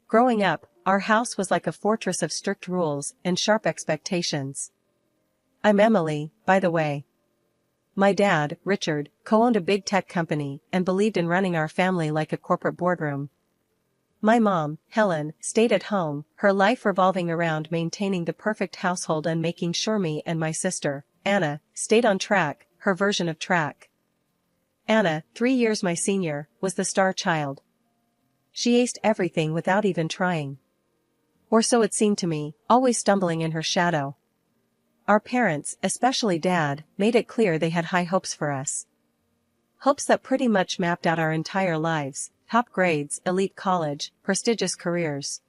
Growing up, our house was like a fortress of strict rules and sharp expectations. I'm Emily, by the way. My dad, Richard, co-owned a big tech company and believed in running our family like a corporate boardroom. My mom, Helen, stayed at home, her life revolving around maintaining the perfect household and making sure me and my sister, Anna, stayed on track, her version of track. Anna, 3 years my senior, was the star child. She aced everything without even trying. Or so it seemed to me, always stumbling in her shadow. Our parents, especially Dad, made it clear they had high hopes for us. Hopes that pretty much mapped out our entire lives: top grades, elite college, prestigious careers.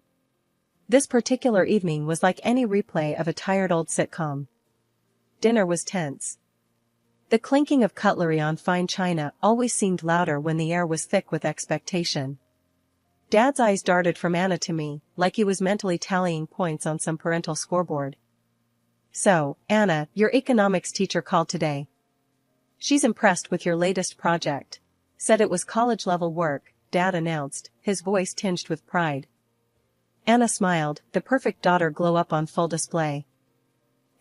This particular evening was like any replay of a tired old sitcom. Dinner was tense. The clinking of cutlery on fine china always seemed louder when the air was thick with expectation. Dad's eyes darted from Anna to me, like he was mentally tallying points on some parental scoreboard. "So, Anna, your economics teacher called today. She's impressed with your latest project. Said it was college-level work," Dad announced, his voice tinged with pride. Anna smiled, the perfect daughter glow up on full display.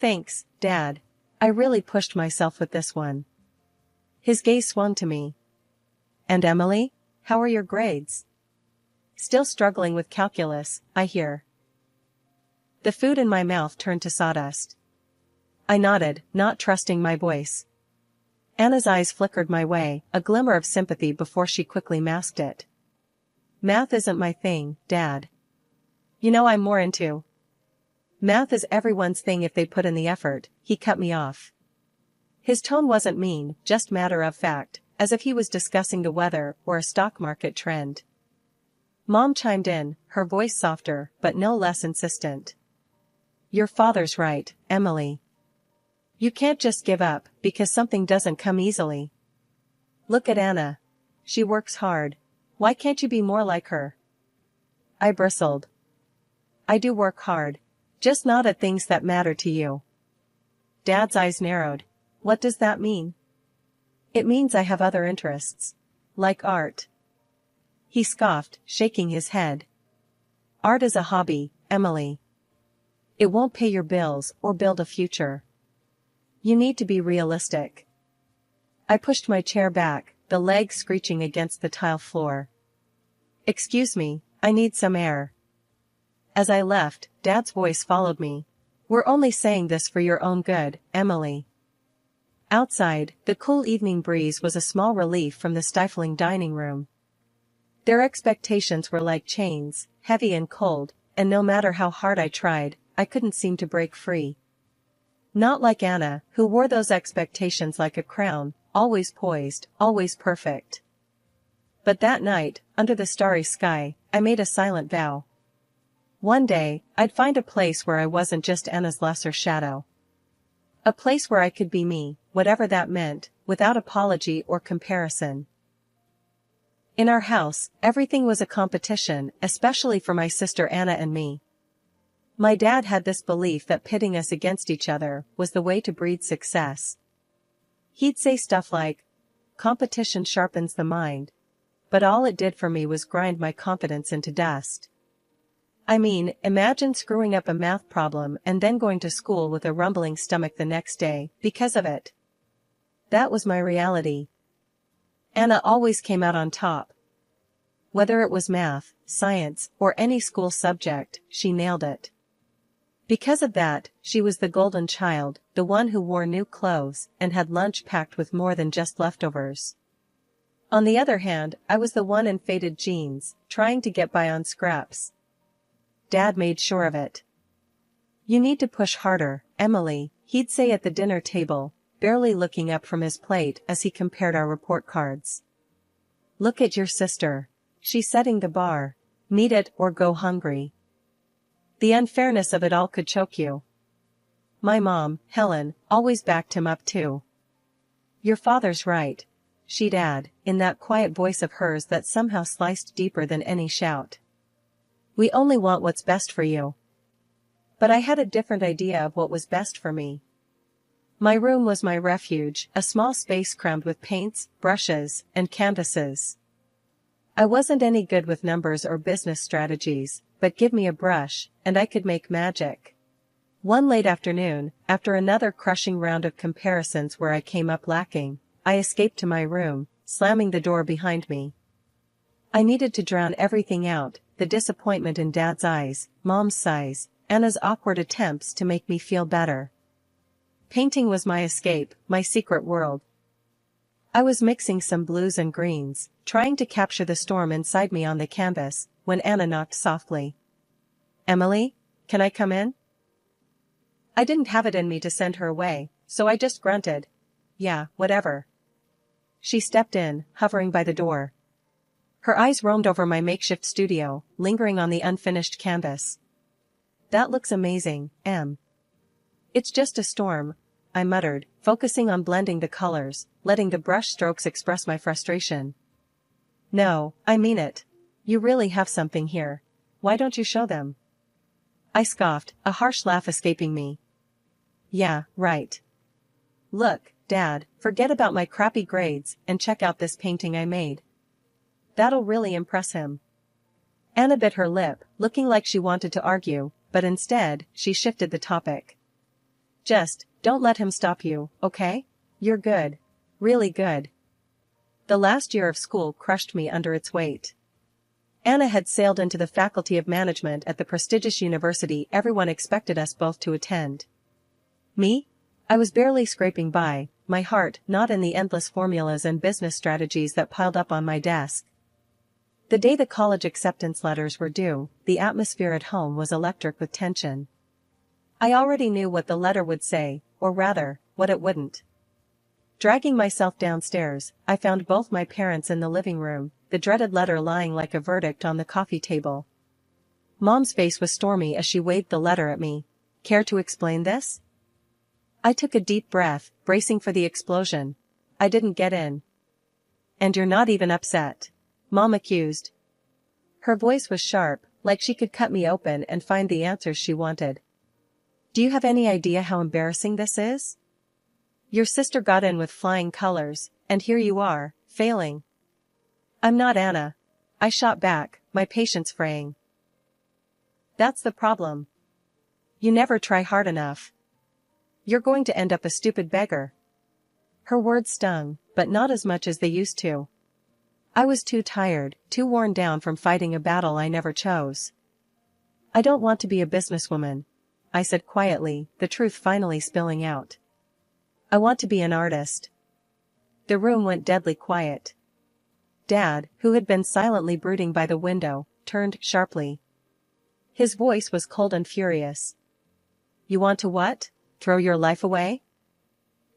"Thanks, Dad. I really pushed myself with this one." His gaze swung to me. "And Emily? How are your grades?" "Still struggling with calculus, I hear." The food in my mouth turned to sawdust. I nodded, not trusting my voice. Anna's eyes flickered my way, a glimmer of sympathy before she quickly masked it. "Math isn't my thing, Dad. You know I'm more into." "Math is everyone's thing if they put in the effort," he cut me off. His tone wasn't mean, just matter of fact, as if he was discussing the weather or a stock market trend. Mom chimed in, her voice softer, but no less insistent. "Your father's right, Emily. You can't just give up because something doesn't come easily. Look at Anna. She works hard. Why can't you be more like her?" I bristled. "I do work hard. Just not at things that matter to you." Dad's eyes narrowed. "What does that mean?" "It means I have other interests. Like art." He scoffed, shaking his head. "Art is a hobby, Emily. It won't pay your bills or build a future. You need to be realistic." I pushed my chair back, the legs screeching against the tile floor. "Excuse me, I need some air." As I left, Dad's voice followed me. "We're only saying this for your own good, Emily." Outside, the cool evening breeze was a small relief from the stifling dining room. Their expectations were like chains, heavy and cold, and no matter how hard I tried, I couldn't seem to break free. Not like Anna, who wore those expectations like a crown, always poised, always perfect. But that night, under the starry sky, I made a silent vow. One day, I'd find a place where I wasn't just Anna's lesser shadow. A place where I could be me, whatever that meant, without apology or comparison. In our house, everything was a competition, especially for my sister Anna and me. My dad had this belief that pitting us against each other was the way to breed success. He'd say stuff like, "Competition sharpens the mind," but all it did for me was grind my confidence into dust. I mean, imagine screwing up a math problem and then going to school with a rumbling stomach the next day, because of it. That was my reality. Anna always came out on top. Whether it was math, science, or any school subject, she nailed it. Because of that, she was the golden child, the one who wore new clothes and had lunch packed with more than just leftovers. On the other hand, I was the one in faded jeans, trying to get by on scraps. Dad made sure of it. "You need to push harder, Emily," he'd say at the dinner table, barely looking up from his plate as he compared our report cards. "Look at your sister. She's setting the bar. Meet it or go hungry." The unfairness of it all could choke you. My mom, Helen, always backed him up too. "Your father's right," she'd add, in that quiet voice of hers that somehow sliced deeper than any shout. "We only want what's best for you." But I had a different idea of what was best for me. My room was my refuge, a small space crammed with paints, brushes, and canvases. I wasn't any good with numbers or business strategies, but give me a brush, and I could make magic. One late afternoon, after another crushing round of comparisons where I came up lacking, I escaped to my room, slamming the door behind me. I needed to drown everything out, the disappointment in Dad's eyes, Mom's sighs, Anna's awkward attempts to make me feel better. Painting was my escape, my secret world. I was mixing some blues and greens, trying to capture the storm inside me on the canvas, when Anna knocked softly. "Emily, can I come in?" I didn't have it in me to send her away, so I just grunted. "Yeah, whatever." She stepped in, hovering by the door. Her eyes roamed over my makeshift studio, lingering on the unfinished canvas. "That looks amazing, Em." "It's just a storm," I muttered, focusing on blending the colors, letting the brush strokes express my frustration. "No, I mean it. You really have something here. Why don't you show them?" I scoffed, a harsh laugh escaping me. "Yeah, right. Look, Dad, forget about my crappy grades and check out this painting I made. That'll really impress him." Anna bit her lip, looking like she wanted to argue, but instead, she shifted the topic. "Just, don't let him stop you, okay? You're good. Really good." The last year of school crushed me under its weight. Anna had sailed into the Faculty of Management at the prestigious university everyone expected us both to attend. Me? I was barely scraping by, my heart not in the endless formulas and business strategies that piled up on my desk. The day the college acceptance letters were due, the atmosphere at home was electric with tension. I already knew what the letter would say, or rather, what it wouldn't. Dragging myself downstairs, I found both my parents in the living room, the dreaded letter lying like a verdict on the coffee table. Mom's face was stormy as she waved the letter at me. "Care to explain this?" I took a deep breath, bracing for the explosion. "I didn't get in." "And you're not even upset?" Mom accused. Her voice was sharp, like she could cut me open and find the answers she wanted. "Do you have any idea how embarrassing this is? Your sister got in with flying colors, and here you are, failing." "I'm not Anna," I shot back, my patience fraying. "That's the problem. You never try hard enough. You're going to end up a stupid beggar." Her words stung, but not as much as they used to. I was too tired, too worn down from fighting a battle I never chose. "I don't want to be a businesswoman," I said quietly, the truth finally spilling out. "I want to be an artist." The room went deadly quiet. Dad, who had been silently brooding by the window, turned sharply. His voice was cold and furious. "You want to what? Throw your life away?"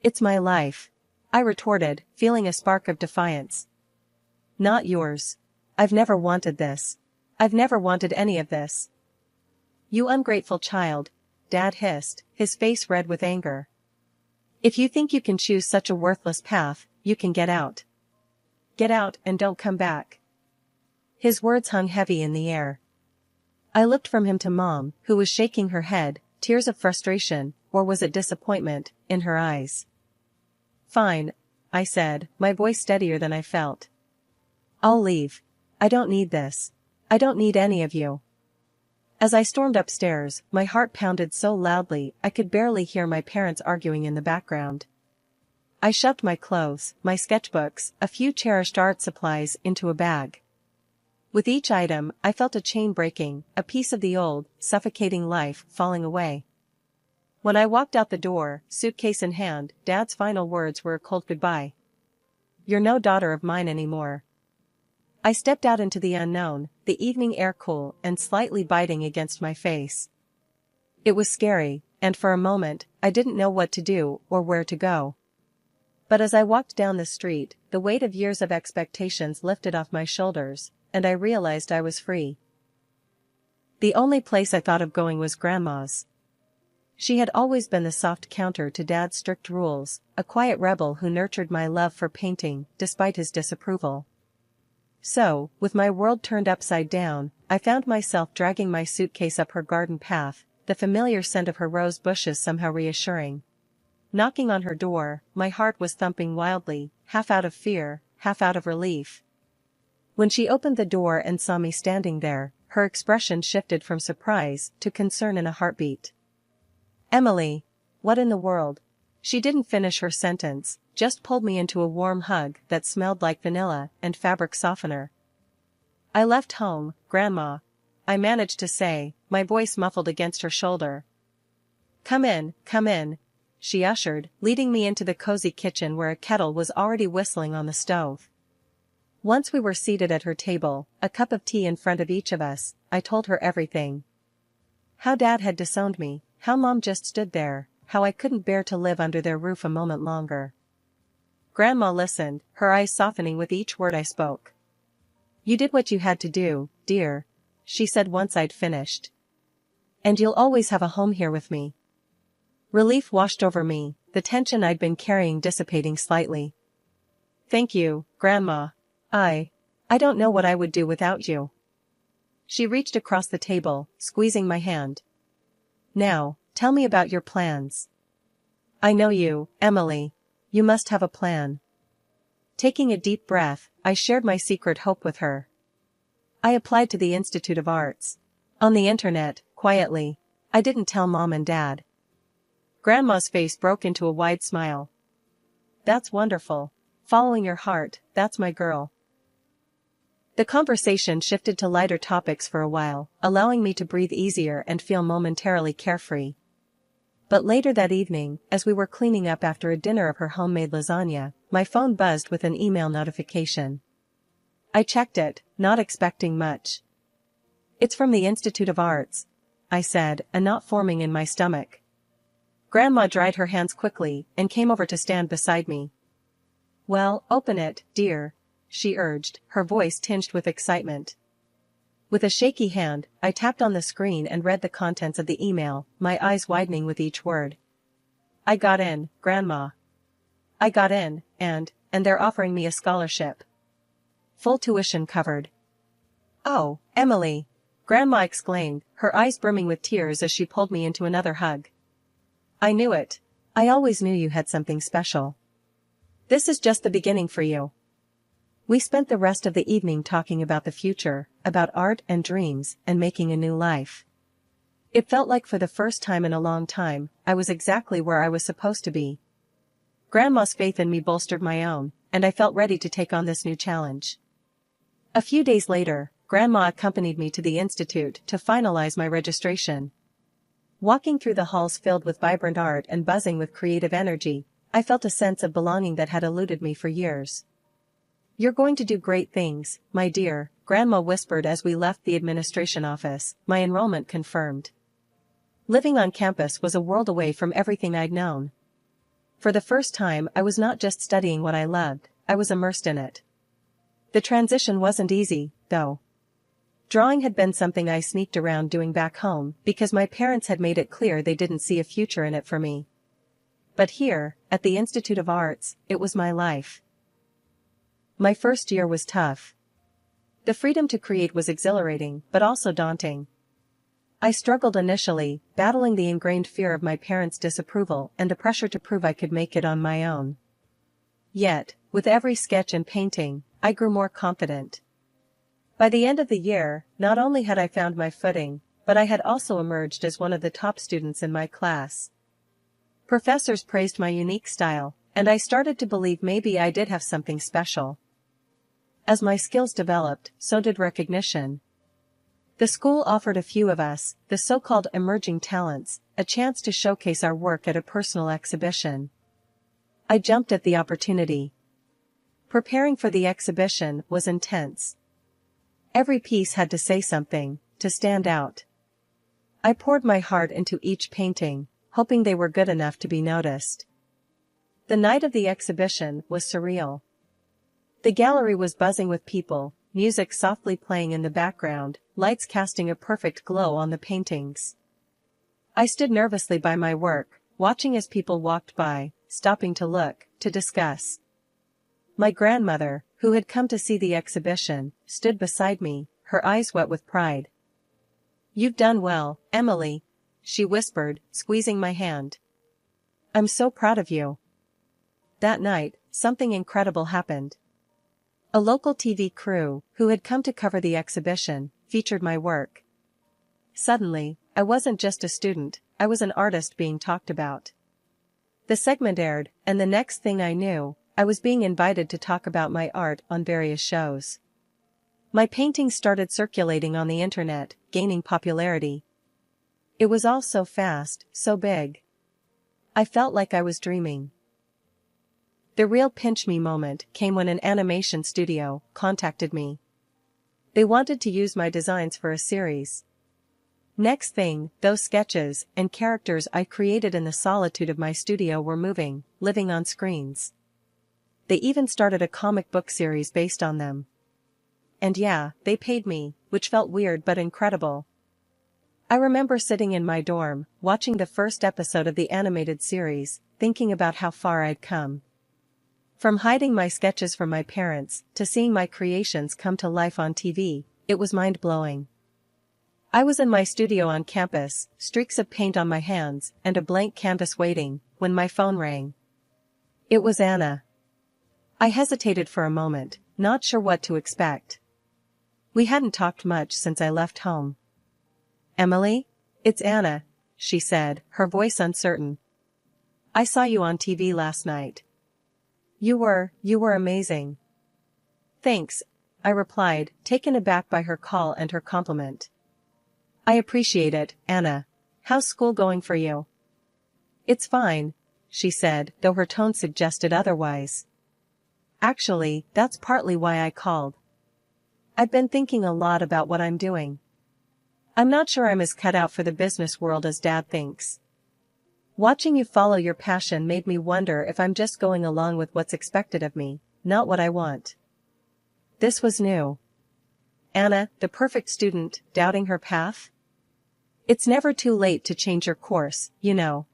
"It's my life," I retorted, feeling a spark of defiance. "Not yours. I've never wanted this. I've never wanted any of this." "You ungrateful child," Dad hissed, his face red with anger. "If you think you can choose such a worthless path, you can get out. Get out and don't come back." His words hung heavy in the air. I looked from him to Mom, who was shaking her head, tears of frustration, or was it disappointment, in her eyes. "Fine," I said, my voice steadier than I felt. "I'll leave. I don't need this. I don't need any of you." As I stormed upstairs, my heart pounded so loudly I could barely hear my parents arguing in the background. I shoved my clothes, my sketchbooks, a few cherished art supplies into a bag. With each item, I felt a chain breaking, a piece of the old, suffocating life falling away. When I walked out the door, suitcase in hand, Dad's final words were a cold goodbye. "You're no daughter of mine anymore." I stepped out into the unknown, the evening air cool and slightly biting against my face. It was scary, and for a moment, I didn't know what to do or where to go. But as I walked down the street, the weight of years of expectations lifted off my shoulders, and I realized I was free. The only place I thought of going was Grandma's. She had always been the soft counter to Dad's strict rules, a quiet rebel who nurtured my love for painting, despite his disapproval. So, with my world turned upside down, I found myself dragging my suitcase up her garden path, the familiar scent of her rose bushes somehow reassuring. Knocking on her door, my heart was thumping wildly, half out of fear, half out of relief. When she opened the door and saw me standing there, her expression shifted from surprise to concern in a heartbeat. Emily, what in the world? She didn't finish her sentence, just pulled me into a warm hug that smelled like vanilla and fabric softener. I left home, Grandma, I managed to say, my voice muffled against her shoulder. Come in, she ushered, leading me into the cozy kitchen where a kettle was already whistling on the stove. Once we were seated at her table, a cup of tea in front of each of us, I told her everything. How Dad had disowned me, how Mom just stood there, how I couldn't bear to live under their roof a moment longer. Grandma listened, her eyes softening with each word I spoke. You did what you had to do, dear, she said once I'd finished. And you'll always have a home here with me. Relief washed over me, the tension I'd been carrying dissipating slightly. Thank you, Grandma. I don't know what I would do without you. She reached across the table, squeezing my hand. Now, tell me about your plans. I know you, Emily. You must have a plan. Taking a deep breath, I shared my secret hope with her. I applied to the Institute of Arts. On the internet, quietly. I didn't tell Mom and Dad. Grandma's face broke into a wide smile. That's wonderful. Following your heart, that's my girl. The conversation shifted to lighter topics for a while, allowing me to breathe easier and feel momentarily carefree. But later that evening, as we were cleaning up after a dinner of her homemade lasagna, my phone buzzed with an email notification. I checked it, not expecting much. It's from the Institute of Arts, I said, a knot forming in my stomach. Grandma dried her hands quickly and came over to stand beside me. Well, open it, dear, she urged, her voice tinged with excitement. With a shaky hand, I tapped on the screen and read the contents of the email, my eyes widening with each word. I got in, Grandma. I got in, and they're offering me a scholarship. Full tuition covered. Oh, Emily! Grandma exclaimed, her eyes brimming with tears as she pulled me into another hug. I knew it. I always knew you had something special. This is just the beginning for you. We spent the rest of the evening talking about the future, about art and dreams, and making a new life. It felt like for the first time in a long time, I was exactly where I was supposed to be. Grandma's faith in me bolstered my own, and I felt ready to take on this new challenge. A few days later, Grandma accompanied me to the institute to finalize my registration. Walking through the halls filled with vibrant art and buzzing with creative energy, I felt a sense of belonging that had eluded me for years. You're going to do great things, my dear, Grandma whispered as we left the administration office, my enrollment confirmed. Living on campus was a world away from everything I'd known. For the first time, I was not just studying what I loved, I was immersed in it. The transition wasn't easy, though. Drawing had been something I sneaked around doing back home because my parents had made it clear they didn't see a future in it for me. But here, at the Institute of Arts, it was my life. My first year was tough. The freedom to create was exhilarating, but also daunting. I struggled initially, battling the ingrained fear of my parents' disapproval and the pressure to prove I could make it on my own. Yet, with every sketch and painting, I grew more confident. By the end of the year, not only had I found my footing, but I had also emerged as one of the top students in my class. Professors praised my unique style, and I started to believe maybe I did have something special. As my skills developed, so did recognition. The school offered a few of us, the so-called emerging talents, a chance to showcase our work at a personal exhibition. I jumped at the opportunity. Preparing for the exhibition was intense. Every piece had to say something, to stand out. I poured my heart into each painting, hoping they were good enough to be noticed. The night of the exhibition was surreal. The gallery was buzzing with people, music softly playing in the background, lights casting a perfect glow on the paintings. I stood nervously by my work, watching as people walked by, stopping to look, to discuss. My grandmother, who had come to see the exhibition, stood beside me, her eyes wet with pride. "You've done well, Emily," she whispered, squeezing my hand. "I'm so proud of you." That night, something incredible happened. A local TV crew, who had come to cover the exhibition, featured my work. Suddenly, I wasn't just a student, I was an artist being talked about. The segment aired, and the next thing I knew, I was being invited to talk about my art on various shows. My paintings started circulating on the internet, gaining popularity. It was all so fast, so big. I felt like I was dreaming. The real pinch me moment came when an animation studio contacted me. They wanted to use my designs for a series. Next thing, those sketches and characters I created in the solitude of my studio were moving, living on screens. They even started a comic book series based on them. And yeah, they paid me, which felt weird but incredible. I remember sitting in my dorm, watching the first episode of the animated series, thinking about how far I'd come. From hiding my sketches from my parents, to seeing my creations come to life on TV, it was mind-blowing. I was in my studio on campus, streaks of paint on my hands, and a blank canvas waiting, when my phone rang. It was Anna. I hesitated for a moment, not sure what to expect. We hadn't talked much since I left home. "Emily? It's Anna," she said, her voice uncertain. "I saw you on TV last night. You were amazing." "Thanks," I replied, taken aback by her call and her compliment. "I appreciate it, Anna. How's school going for you?" "It's fine," she said, though her tone suggested otherwise. "Actually, that's partly why I called. I've been thinking a lot about what I'm doing. I'm not sure I'm as cut out for the business world as Dad thinks. Watching you follow your passion made me wonder if I'm just going along with what's expected of me, not what I want." This was new. Anna, the perfect student, doubting her path? It's never too late to change your course, you know.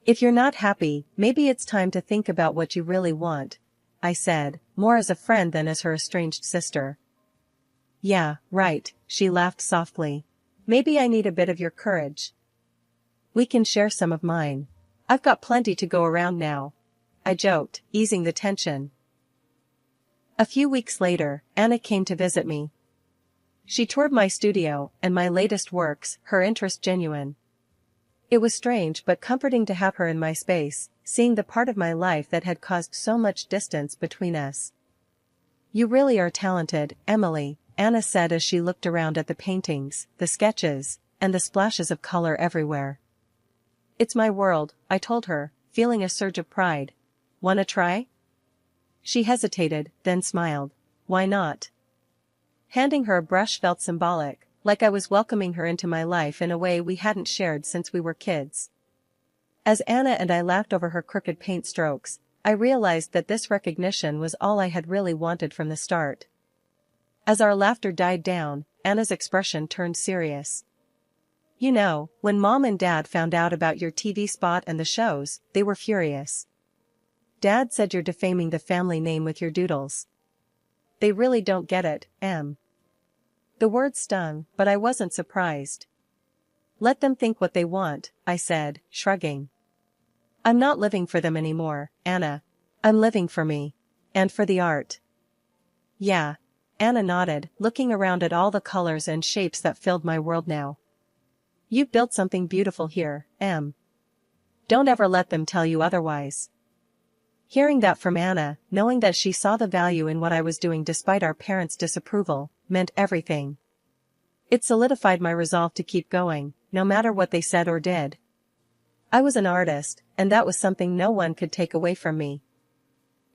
If you're not happy, maybe it's time to think about what you really want, I said, more as a friend than as her estranged sister. "Yeah, right," she laughed softly. "Maybe I need a bit of your courage. We can share some of mine. I've got plenty to go around now," I joked, easing the tension. A few weeks later, Anna came to visit me. She toured my studio and my latest works, her interest genuine. It was strange but comforting to have her in my space, seeing the part of my life that had caused so much distance between us. "You really are talented, Emily," Anna said as she looked around at the paintings, the sketches, and the splashes of color everywhere. "It's my world," I told her, feeling a surge of pride. "Wanna try?" She hesitated, then smiled. "Why not?" Handing her a brush felt symbolic, like I was welcoming her into my life in a way we hadn't shared since we were kids. As Anna and I laughed over her crooked paint strokes, I realized that this recognition was all I had really wanted from the start. As our laughter died down, Anna's expression turned serious. "You know, when Mom and Dad found out about your TV spot and the shows, they were furious. Dad said you're defaming the family name with your doodles. They really don't get it, Em." The words stung, but I wasn't surprised. "Let them think what they want," I said, shrugging. "I'm not living for them anymore, Anna. I'm living for me. And for the art." "Yeah," Anna nodded, looking around at all the colors and shapes that filled my world now. "You've built something beautiful here, Em. Don't ever let them tell you otherwise." Hearing that from Anna, knowing that she saw the value in what I was doing despite our parents' disapproval, meant everything. It solidified my resolve to keep going, no matter what they said or did. I was an artist, and that was something no one could take away from me.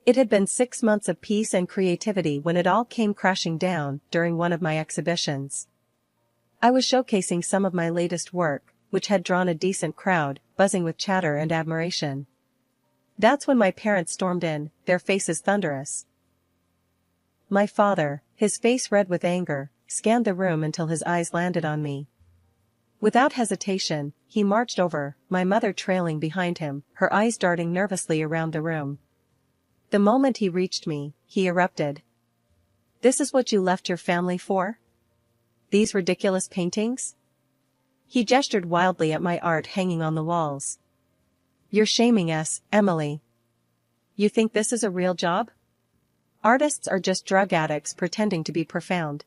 It had been 6 months of peace and creativity when it all came crashing down during one of my exhibitions. I was showcasing some of my latest work, which had drawn a decent crowd, buzzing with chatter and admiration. That's when my parents stormed in, their faces thunderous. My father, his face red with anger, scanned the room until his eyes landed on me. Without hesitation, he marched over, my mother trailing behind him, her eyes darting nervously around the room. The moment he reached me, he erupted. "This is what you left your family for? These ridiculous paintings?" He gestured wildly at my art hanging on the walls. "You're shaming us, Emily. You think this is a real job? Artists are just drug addicts pretending to be profound."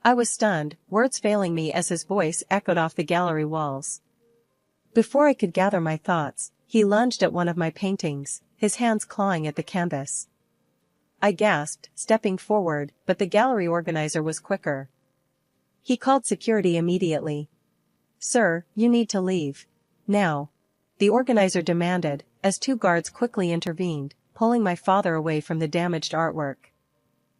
I was stunned, words failing me as his voice echoed off the gallery walls. Before I could gather my thoughts, he lunged at one of my paintings, his hands clawing at the canvas. I gasped, stepping forward, but the gallery organizer was quicker. He called security immediately. "Sir, you need to leave. Now," the organizer demanded, as two guards quickly intervened, pulling my father away from the damaged artwork.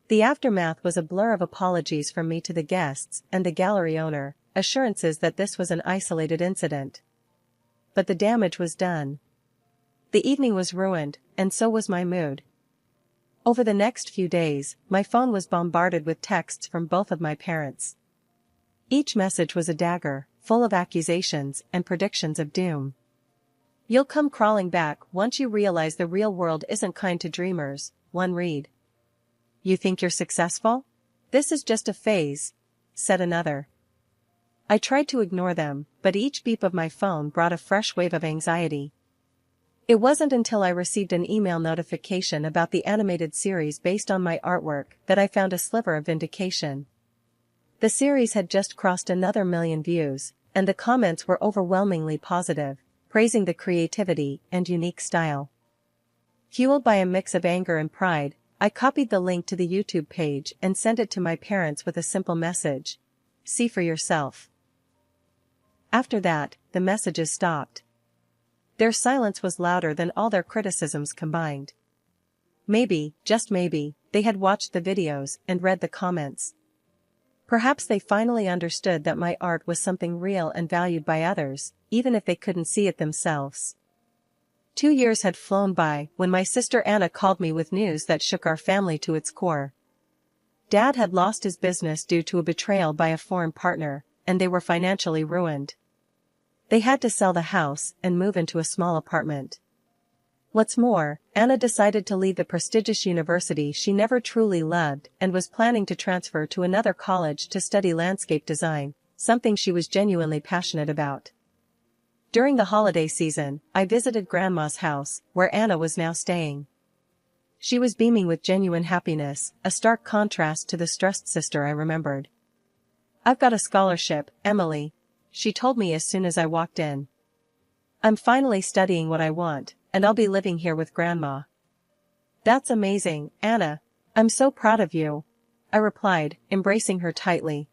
The aftermath was a blur of apologies from me to the guests and the gallery owner, assurances that this was an isolated incident. But the damage was done. The evening was ruined, and so was my mood. Over the next few days, my phone was bombarded with texts from both of my parents. Each message was a dagger, full of accusations and predictions of doom. "You'll come crawling back once you realize the real world isn't kind to dreamers," one read. "You think you're successful? This is just a phase," said another. I tried to ignore them, but each beep of my phone brought a fresh wave of anxiety. It wasn't until I received an email notification about the animated series based on my artwork that I found a sliver of vindication. The series had just crossed another 1,000,000 views, and the comments were overwhelmingly positive, praising the creativity and unique style. Fueled by a mix of anger and pride, I copied the link to the YouTube page and sent it to my parents with a simple message: "See for yourself." After that, the messages stopped. Their silence was louder than all their criticisms combined. Maybe, just maybe, they had watched the videos and read the comments. Perhaps they finally understood that my art was something real and valued by others, even if they couldn't see it themselves. 2 years had flown by when my sister Anna called me with news that shook our family to its core. Dad had lost his business due to a betrayal by a foreign partner, and they were financially ruined. They had to sell the house and move into a small apartment. What's more, Anna decided to leave the prestigious university she never truly loved and was planning to transfer to another college to study landscape design, something she was genuinely passionate about. During the holiday season, I visited Grandma's house, where Anna was now staying. She was beaming with genuine happiness, a stark contrast to the stressed sister I remembered. "I've got a scholarship, Emily," she told me as soon as I walked in. "I'm finally studying what I want, and I'll be living here with Grandma." "That's amazing, Anna. I'm so proud of you," I replied, embracing her tightly.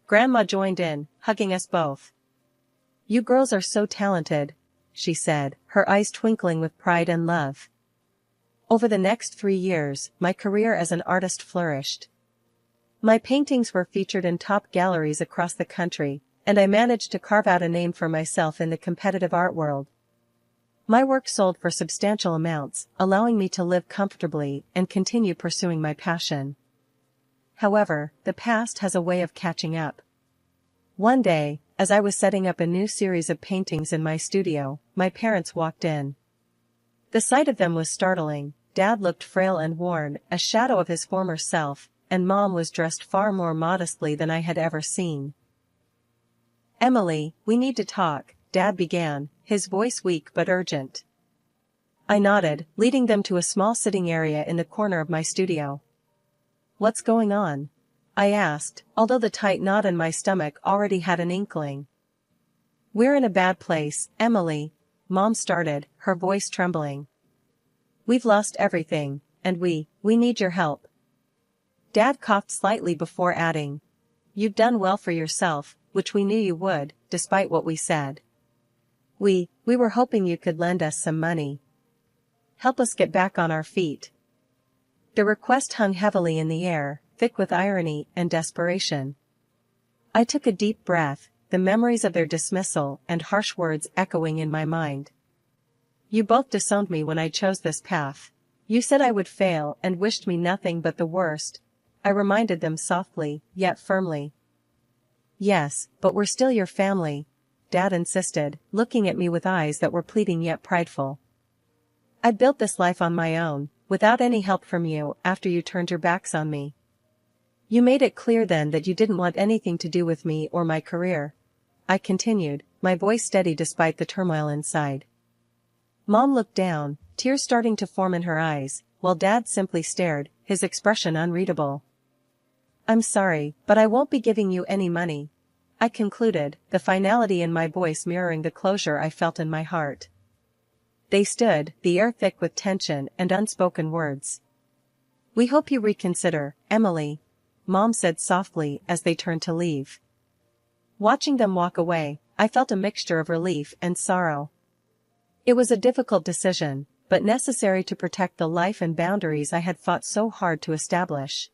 Grandma joined in, hugging us both. "You girls are so talented," she said, her eyes twinkling with pride and love. Over the next 3 years, my career as an artist flourished. My paintings were featured in top galleries across the country, and I managed to carve out a name for myself in the competitive art world. My work sold for substantial amounts, allowing me to live comfortably and continue pursuing my passion. However, the past has a way of catching up. One day, as I was setting up a new series of paintings in my studio, my parents walked in. The sight of them was startling. Dad looked frail and worn, a shadow of his former self, and Mom was dressed far more modestly than I had ever seen. "Emily, we need to talk," Dad began, his voice weak but urgent. I nodded, leading them to a small sitting area in the corner of my studio. "What's going on?" I asked, although the tight knot in my stomach already had an inkling. "We're in a bad place, Emily," Mom started, her voice trembling. "We've lost everything, and we need your help." Dad coughed slightly before adding, "You've done well for yourself, which we knew you would, despite what we said. We were hoping you could lend us some money. Help us get back on our feet." The request hung heavily in the air, thick with irony and desperation. I took a deep breath, the memories of their dismissal and harsh words echoing in my mind. "You both disowned me when I chose this path. You said I would fail and wished me nothing but the worst," I reminded them softly, yet firmly. "Yes, but we're still your family," Dad insisted, looking at me with eyes that were pleading yet prideful. "I built this life on my own, without any help from you after you turned your backs on me. You made it clear then that you didn't want anything to do with me or my career," I continued, my voice steady despite the turmoil inside. Mom looked down, tears starting to form in her eyes, while Dad simply stared, his expression unreadable. I'm sorry, but I won't be giving you any money, I concluded, the finality in my voice mirroring the closure I felt in my heart. They stood, the air thick with tension and unspoken words. We hope you reconsider, Emily, Mom said softly as they turned to leave. Watching them walk away, I felt a mixture of relief and sorrow. It was a difficult decision, but necessary to protect the life and boundaries I had fought so hard to establish.